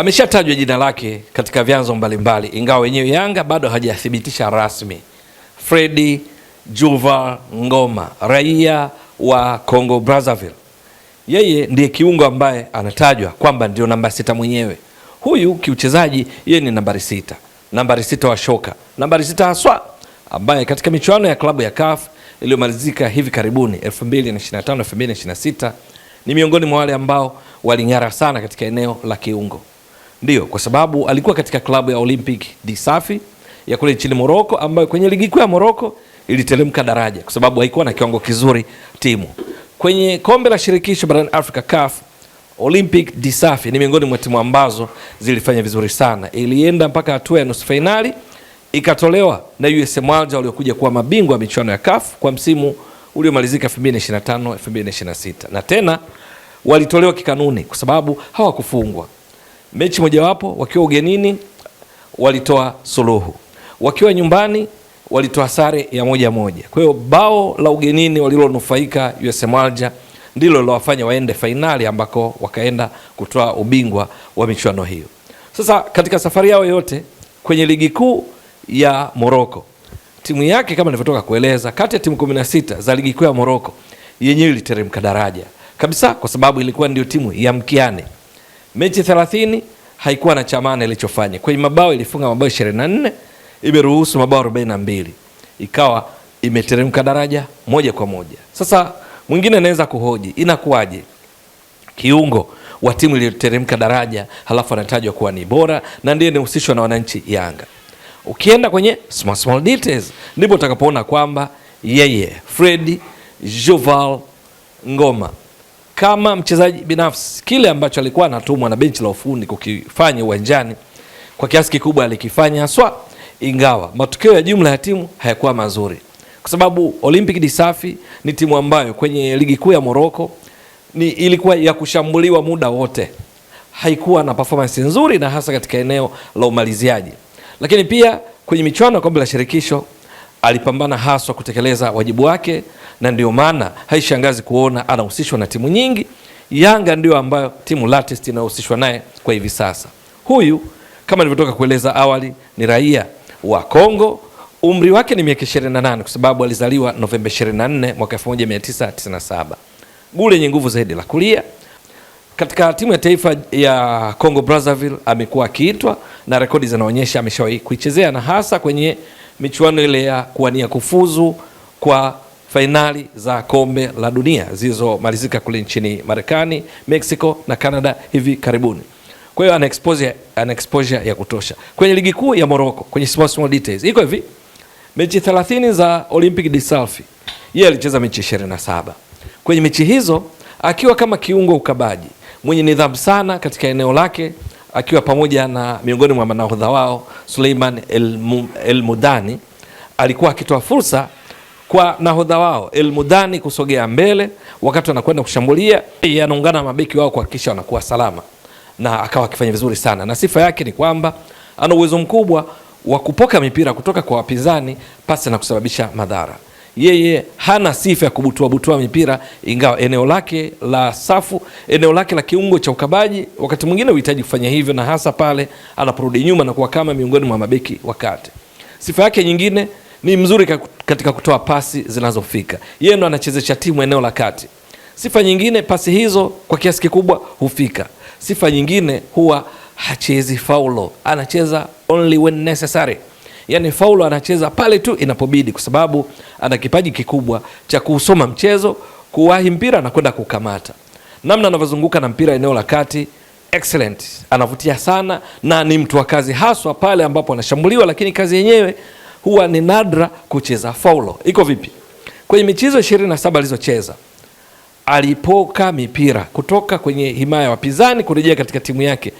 Ameshatajwa jina lake katika vyanzo mbalimbali, ingawa wenyewe Yanga bado hajathibitisha rasmi. Fredy Juval Ngoma, raia wa Congo Brazzaville. Yeye ndiye kiungo ambaye anatajwa kwamba ndio namba 6 mwenyewe. Huyu kiuchezaji yeye ni nambari 6. Nambari 6 wa shoka. Nambari 6 haswa ambaye katika michuano ya klabu ya CAF iliyomalizika hivi karibuni 2025-2026 ni miongoni mwa wale ambao waling'ara sana katika eneo la kiungo. Ndio, kwa sababu alikuwa katika klabu ya Olympique de Safi ya kule nchini Morocco, ambayo kwenye ligi kuu ya Morocco iliteremka daraja kwa sababu haikuwa na kiwango kizuri timu. Kwenye kombe la shirikisho barani Afrika CAF, Olympique de Safi ni miongoni mwa timu ambazo zilifanya vizuri sana. Ilienda mpaka hatua ya nusu finali, ikatolewa na USM Alger waliokuja kuwa mabingwa wa michuano ya CAF kwa msimu uliomalizika 2025-2026. Na tena walitolewa kikanuni kwa sababu hawakufungwa. Mechi mojawapo wakiwa ugenini walitoa suluhu, wakiwa nyumbani walitoa sare ya 1-1. Kwa hiyo bao la ugenini walilonufaika USM Alger ndilo lilowafanya waende fainali ambako wakaenda kutoa ubingwa wa michuano hiyo. Sasa katika safari yao yote kwenye ligi kuu ya Morocco, timu yake kama nilivyotoka kueleza, kati ya timu 16 za ligi kuu ya Morocco, yenyewe iliteremka daraja kabisa kwa sababu ilikuwa ndio timu ya mkiane. Mechi 30 haikuwa na chamana ilichofanya. Kwenye mabao ilifunga mabao 24, imeruhusu mabao 42. Ikawa imeteremka daraja moja kwa moja. Sasa mwingine anaweza kuhoji, inakuwaje kiungo wa timu iliyoteremka daraja halafu anatajwa kuwa ni bora na ndiye anahusishwa na wananchi Yanga? Ukienda kwenye small details ndipo utakapoona kwamba yeye Fredy Juval Ngoma kama mchezaji binafsi, kile ambacho alikuwa anatumwa na benchi la ufundi kukifanya uwanjani kwa kiasi kikubwa alikifanya haswa, ingawa matokeo ya jumla ya timu hayakuwa mazuri, kwa sababu Olympique de Safi ni timu ambayo kwenye ligi kuu ya Morocco ilikuwa ya kushambuliwa muda wote, haikuwa na performance nzuri na hasa katika eneo la umaliziaji. Lakini pia kwenye michuano ya kombe la shirikisho alipambana haswa kutekeleza wajibu wake, na ndio maana haishangazi kuona anahusishwa na timu nyingi. Yanga ndio ambayo timu latest inahusishwa naye kwa hivi sasa. Huyu kama nilivyotoka kueleza awali ni raia wa Kongo, umri wake ni miaka 28 kwa sababu alizaliwa Novemba 24 mwaka 1997. Gule yenye nguvu zaidi la kulia. Katika timu ya taifa ya Congo Brazzaville amekuwa akiitwa na rekodi zinaonyesha ameshawahi kuichezea, na hasa kwenye michuano ile ya kuwania kufuzu kwa fainali za kombe la dunia zilizomalizika kule nchini Marekani, Mexico na Canada hivi karibuni. Kwa hiyo ana exposure ya kutosha. Kwenye ligi kuu ya Morocco, kwenye small details, iko hivi: mechi 30 za Olympique de Safi, yeye alicheza mechi 27. Kwenye mechi hizo akiwa kama kiungo ukabaji, mwenye nidhamu sana katika eneo lake, akiwa pamoja na miongoni mwa manahodha wao Suleiman El Mudani, alikuwa akitoa fursa kwa nahodha wao El Mudani kusogea mbele wakati wanakwenda kushambulia, anaungana na mabeki wao kuhakikisha wanakuwa salama, na akawa akifanya vizuri sana. Na sifa yake ni kwamba ana uwezo mkubwa wa kupoka mipira kutoka kwa wapinzani pasi na kusababisha madhara. Yeye hana sifa ya kubutua mipira, ingawa eneo lake la safu, eneo lake la kiungo cha ukabaji wakati mwingine uhitaji kufanya hivyo, na hasa pale anaporudi nyuma na kuwa kama miongoni mwa mabeki wakati. Sifa yake nyingine ni mzuri katika kutoa pasi zinazofika. Yeye ndo anachezesha timu eneo la kati. Sifa nyingine, pasi hizo kwa kiasi kikubwa hufika. Sifa nyingine, huwa hachezi faulo, anacheza only when necessary. Yani faulo anacheza pale tu inapobidi, kwa sababu ana kipaji kikubwa cha kusoma mchezo, kuwahi mpira na kwenda kukamata. Namna anavyozunguka na mpira eneo la kati, excellent. Anavutia sana na ni mtu wa kazi, haswa pale ambapo anashambuliwa, lakini kazi yenyewe huwa ni nadra kucheza faulo. Iko vipi? Kwenye michezo 27 alizocheza, alipoka mipira kutoka kwenye himaya ya wapinzani kurejea katika timu yake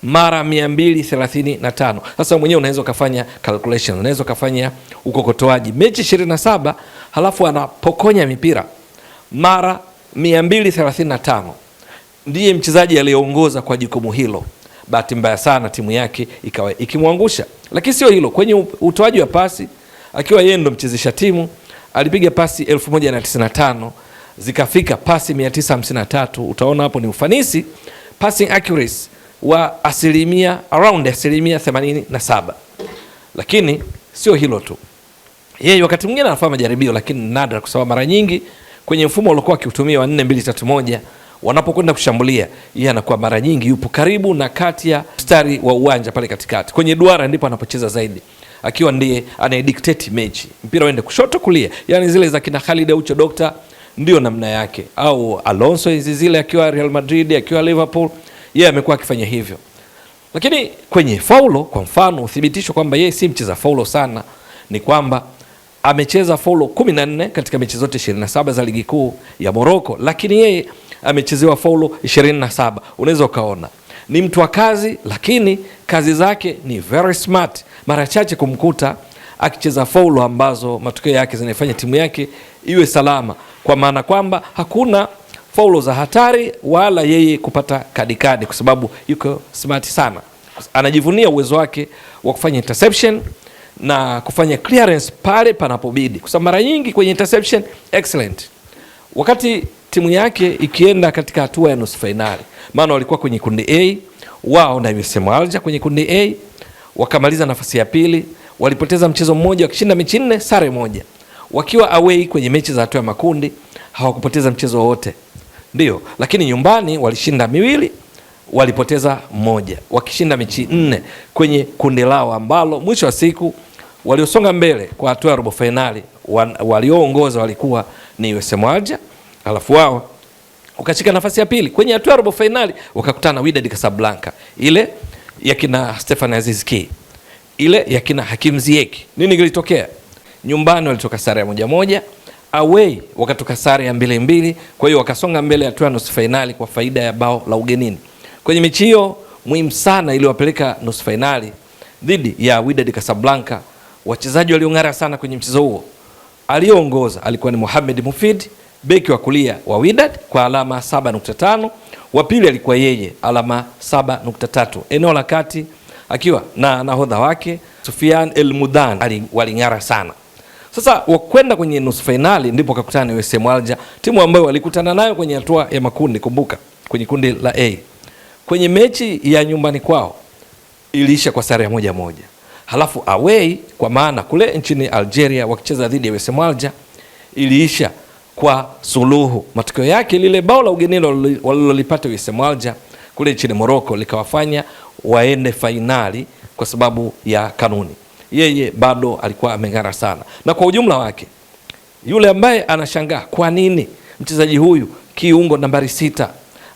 mara 235. Sasa mwenyewe unaweza kufanya calculation, unaweza kufanya ukokotoaji. Mechi 27 halafu anapokonya mipira mara 235. Ndiye mchezaji aliyeongoza kwa jukumu hilo. Bahati mbaya sana timu yake ikawa ikimwangusha. Lakini sio hilo, kwenye utoaji wa pasi akiwa yeye ndo mchezesha timu, alipiga pasi 1095, zikafika pasi 953. Utaona hapo ni ufanisi, passing accuracy wa around asilimia 87. Lakini sio hilo tu, yeye wakati mwingine anafanya majaribio, lakini nadra, kwa sababu mara nyingi kwenye mfumo uliokuwa akiutumia wa 4-2-3-1 wanapokwenda kushambulia, yeye anakuwa mara nyingi yupo karibu na kati ya mstari wa uwanja pale katikati. Kwenye duara ndipo anapocheza zaidi, akiwa ndiye anayedictate mechi, mpira uende kushoto kulia, yani zile za kina Khalid Aucho Dokta ndio namna yake, au Alonso hizi zile akiwa Real Madrid, akiwa Liverpool, yeye amekuwa akifanya hivyo. Lakini kwenye faulo, kwa mfano, uthibitisho kwamba yeye si mcheza faulo sana ni kwamba amecheza faulo 14 katika mechi zote 27 za ligi kuu ya Morocco, lakini yeye amechezewa faulo 27. Unaweza ukaona ni mtu wa kazi, lakini kazi zake ni very smart. Mara chache kumkuta akicheza faulo ambazo matokeo yake zinafanya timu yake iwe salama, kwa maana kwamba hakuna faulo za hatari wala yeye kupata kadi, kwa sababu yuko smart sana. Anajivunia uwezo wake wa kufanya interception na kufanya clearance pale panapobidi, kwa sababu mara nyingi kwenye interception excellent. Wakati timu yake ikienda katika hatua ya nusu finali, maana walikuwa kwenye kundi A wao na USM Alger kwenye kundi A, wakamaliza nafasi ya pili, walipoteza mchezo mmoja, wakishinda mechi 4, sare moja. Wakiwa away kwenye mechi za hatua ya makundi hawakupoteza mchezo wote, ndio, lakini nyumbani walishinda 2, walipoteza 1, wakishinda mechi 4 kwenye kundi lao ambalo mwisho wa siku waliosonga mbele kwa hatua ya robo finali walioongoza walikuwa ni USM Alger, alafu wao ukashika nafasi ya pili. Kwenye hatua ya robo finali wakakutana na Wydad Casablanca, ile ya kina Stefan Aziz Ki, ile ya kina Hakim Ziyech. Nini kilitokea? Nyumbani walitoka sare ya 1-1, away wakatoka sare ya 2-2. Kwa hiyo wakasonga mbele hatua ya nusu finali kwa faida ya bao la ugenini. Kwenye mechi hiyo muhimu sana iliyowapeleka nusu finali dhidi ya Wydad Casablanca, wachezaji waliong'ara sana kwenye mchezo huo. Aliongoza alikuwa ni Mohamed Mufid, beki wa kulia wa Wydad, kwa alama 7.5. Wa pili alikuwa yeye, alama 7.3. Eneo la kati akiwa na nahodha wake Sufian El Mudan, waling'ara sana. Sasa wakwenda kwenye nusu finali ndipo kakutana na USM Alger, timu ambayo walikutana nayo kwenye hatua ya makundi, kumbuka, kwenye kundi la A. Kwenye mechi ya nyumbani kwao iliisha kwa sare ya 1-1. Halafu away, kwa maana kule nchini Algeria wakicheza dhidi ya USM Alger, iliisha kwa suluhu. Matokeo yake lile bao la ugenini walilolipata USM Alger kule nchini Morocco likawafanya waende fainali kwa sababu ya kanuni. Yeye bado alikuwa ameng'ara sana, na kwa ujumla wake yule ambaye anashangaa kwa nini mchezaji huyu kiungo nambari 6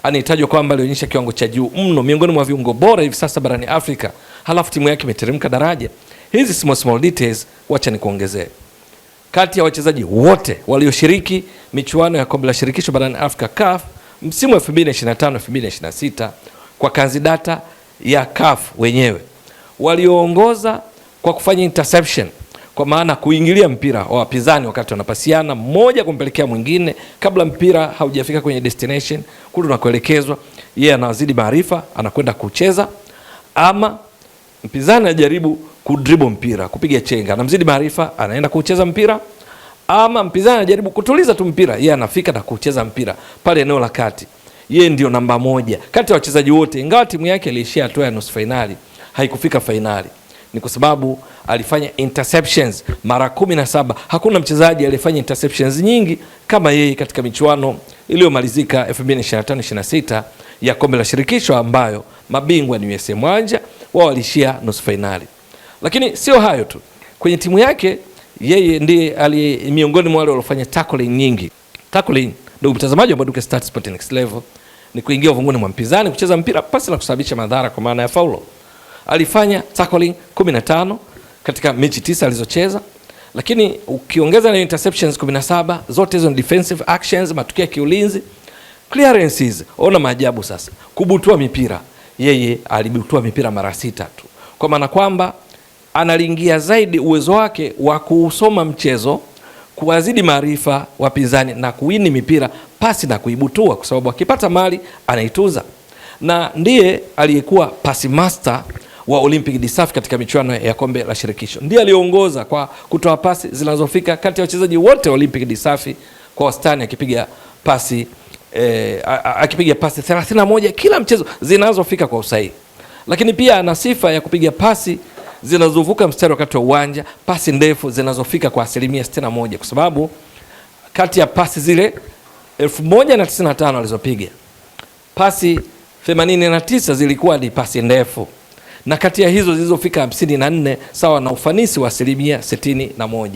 anahitajwa kwamba alionyesha kiwango cha juu mno miongoni mwa viungo bora hivi sasa barani Afrika, halafu timu yake imeteremka daraja. Hizi small details wacha nikuongezee. Kati ya wachezaji wote walioshiriki michuano ya kombe la shirikisho barani Afrika CAF msimu wa 2025-2026 kwa kazi data ya CAF wenyewe, walioongoza kwa kufanya interception, kwa maana kuingilia mpira wa wapinzani wakati wanapasiana, mmoja kumpelekea mwingine kabla mpira haujafika kwenye destination kule unakoelekezwa. Yeye anazidi maarifa, anakwenda kucheza, ama mpinzani anajaribu kudribble mpira, kupiga chenga, anamzidi maarifa, anaenda kucheza mpira, ama mpinzani anajaribu kutuliza tu mpira, yeye anafika na kucheza mpira pale eneo la kati. Yeye ndio namba 1 kati ya wachezaji wote, ingawa timu yake iliishia hatua ya nusu finali, haikufika finali. Ni kwa sababu alifanya interceptions mara 17. Hakuna mchezaji aliyefanya interceptions nyingi kama yeye katika michuano iliyomalizika 2025-26 ya kombe la shirikisho, ambayo mabingwa ni USM Alger, wao walishia nusu finali. Lakini sio hayo tu, kwenye timu yake yeye ndiye miongoni mwa wale waliofanya tackling nyingi. Tackling, ndugu mtazamaji wa Mbwaduke Stats Sport Next Level, ni kuingia uvunguni mwa mpinzani, kucheza mpira pasi na kusababisha madhara kwa maana ya faulo. Alifanya tackling 15 katika mechi 9 alizocheza, lakini ukiongeza na interceptions 17, zote hizo ni defensive actions, matukio ya kiulinzi. Clearances, ona maajabu sasa. Kubutua mipira, yeye alibutua mipira mara 6 tu, kwa maana kwamba analingia zaidi uwezo wake wa kusoma mchezo, kuwazidi maarifa wapinzani na kuwini mipira pasi na kuibutua, kwa sababu akipata mali anaituza. Na ndiye aliyekuwa pasi master wa Olympique du Sahel katika michuano ya kombe la shirikisho. Ndiye aliongoza kwa kutoa pasi zinazofika kati ya wachezaji wote wa Olympique du Sahel kwa wastani, akipiga pasi akipiga pasi 31 kila mchezo zinazofika kwa usahihi. Lakini pia ana sifa ya kupiga pasi zinazovuka mstari wakati wa uwanja, pasi ndefu zinazofika kwa 61%, kwa sababu kati ya pasi zile 1095 alizopiga, pasi 89 zilikuwa ni pasi ndefu, na kati ya hizo zilizofika 54 sawa na ufanisi wa 61%.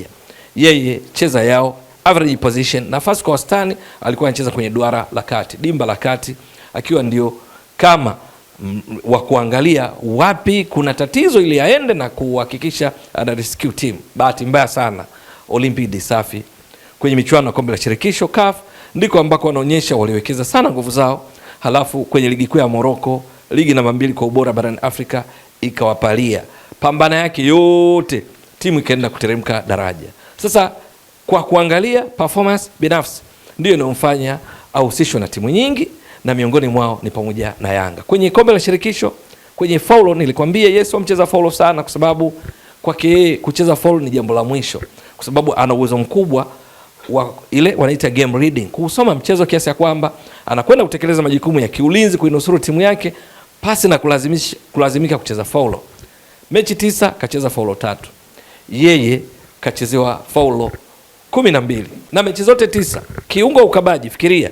Yeye cheza yao average position, nafasi kwa wastani, alikuwa anacheza kwenye duara la kati, dimba la kati, akiwa ndio kama wa kuangalia wapi kuna tatizo ili aende na kuhakikisha ana rescue team. Bahati mbaya sana Olympique de Safi kwenye michuano ya kombe la shirikisho CAF ndiko ambako wanaonyesha waliwekeza sana nguvu zao, halafu kwenye ligi kuu ya Morocco, ligi namba 2 kwa ubora barani Afrika, ikawapalia pambana yake yote, timu ikaenda kuteremka daraja. Sasa kwa kuangalia performance binafsi ndio inayomfanya ahusishwe na timu nyingi, na miongoni mwao ni pamoja na Yanga. Kwenye kombe la shirikisho, kwenye faulo, nilikwambia Yesu amcheza faulo sana, kwa sababu kwake yeye kucheza faulo ni jambo la mwisho, kwa sababu ana uwezo mkubwa wa ile wanaita game reading, kusoma mchezo kiasi ya kwamba anakwenda kutekeleza majukumu ya kiulinzi kuinusuru timu yake pasi na kulazimika kucheza faulo. Mechi 9 kacheza faulo 3. Yeye kachezewa faulo 12 na mechi zote 9. Kiungo ukabaji, fikiria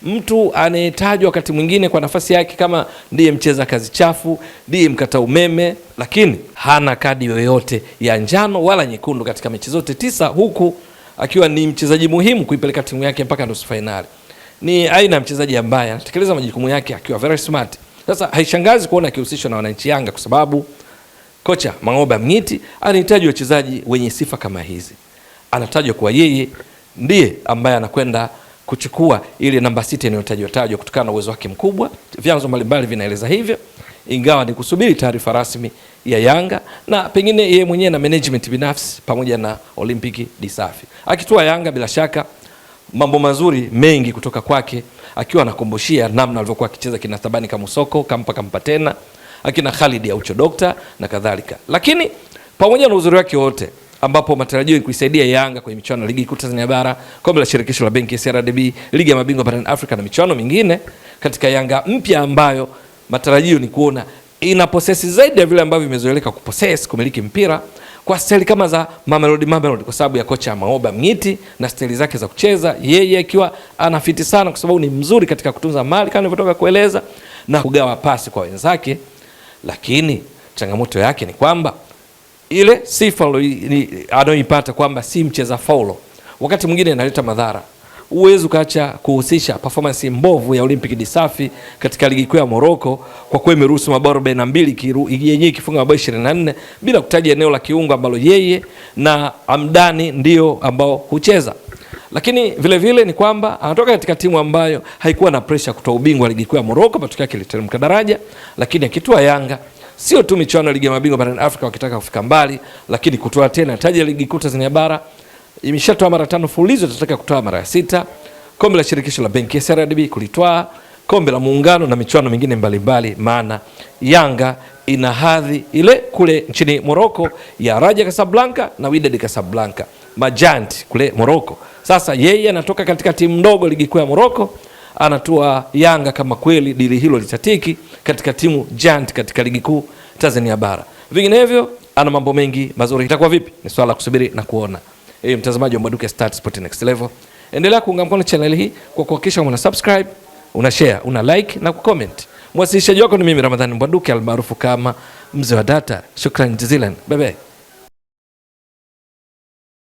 mtu anayetajwa wakati mwingine kwa nafasi yake kama ndiye mcheza kazi chafu, ndiye mkata umeme, lakini hana kadi yoyote ya njano wala nyekundu katika mechi zote 9, huku akiwa ni mchezaji muhimu kuipeleka timu yake mpaka nusu finali. Ni aina ya mchezaji ambaye anatekeleza majukumu yake akiwa very smart. Sasa haishangazi kuona akihusishwa na wananchi Yanga, kwa sababu kocha Mangoba Mngiti anahitaji wachezaji wenye sifa kama hizi. Anatajwa kwa yeye ndiye ambaye anakwenda kuchukua ile namba 6 inayotajwa kutokana na uwezo wake mkubwa. Vyanzo mbalimbali vinaeleza hivyo, ingawa ni kusubiri taarifa rasmi ya Yanga na pengine yeye mwenyewe na management binafsi pamoja na Olympique de Safi. Akitua Yanga, bila shaka mambo mazuri mengi kutoka kwake, akiwa anakumbushia namna alivyokuwa akicheza kina Thabani Kamusoko, kampa tena akina Khalid Aucho Doctor na kadhalika. Lakini pamoja na uzuri wake wote, ambapo matarajio ni kuisaidia Yanga kwenye michuano ya ligi kuu Tanzania bara, kombe la shirikisho la benki CRDB, ligi ya mabingwa barani Afrika na michuano mingine, katika Yanga mpya ambayo matarajio ni kuona ina possess zaidi ya vile ambavyo imezoeleka kupossess, kumiliki mpira kwa staili kama za Mamelodi, kwa sababu ya kocha Mangoba Mngiti na staili zake za kucheza, yeye akiwa anafiti sana kwa sababu ni mzuri katika kutunza mali kama nilivyotoka kueleza na kugawa pasi kwa wenzake. Lakini changamoto yake ni kwamba ile sifa anayoipata kwamba si mcheza faulo, wakati mwingine inaleta madhara. Uwezo kaacha kuhusisha performance mbovu ya Olympique de Safi katika ligi kuu ya Morocco, kwa kuwa imeruhusu mabao 42 yenyewe ikifunga mabao 24, bila kutaja eneo la kiungo ambalo yeye na Amdani ndio ambao hucheza. Lakini vile vile ni kwamba anatoka katika timu ambayo haikuwa na pressure kutoa ubingwa ligi kuu ya Morocco, matokeo yake iliteremka daraja. Lakini akitua Yanga, sio tu michuano ya ligi ya mabingwa barani Afrika wakitaka kufika mbali, lakini kutoa tena taji la ligi kuu Tanzania bara. Imeshatoa mara 5 mfululizo, tutataka kutoa mara ya 6. Kombe la shirikisho la benki ya CRDB kulitoa, kombe la muungano na michuano mingine mbalimbali. Maana Yanga ina hadhi ile kule nchini Morocco ya Raja Casablanca na Wydad Casablanca, majanti kule Morocco. Sasa yeye anatoka katika timu ndogo ligi kuu ya Morocco, anatua Yanga kama kweli dili hilo litatiki katika timu giant katika ligi kuu Tanzania bara. Vinginevyo ana mambo mengi mazuri. Itakuwa vipi? Ni swala kusubiri na kuona. Mtazamaji wa Mbwaduke Stats Sport Next Level, endelea kuunga mkono channel hii kwa kuhakikisha una subscribe, una share, una like na kucomment. Mwasilishaji wako ni mimi Ramadhani Mbwaduke almaarufu kama Mzee wa Data. Shukrani jazilan. Bye bye.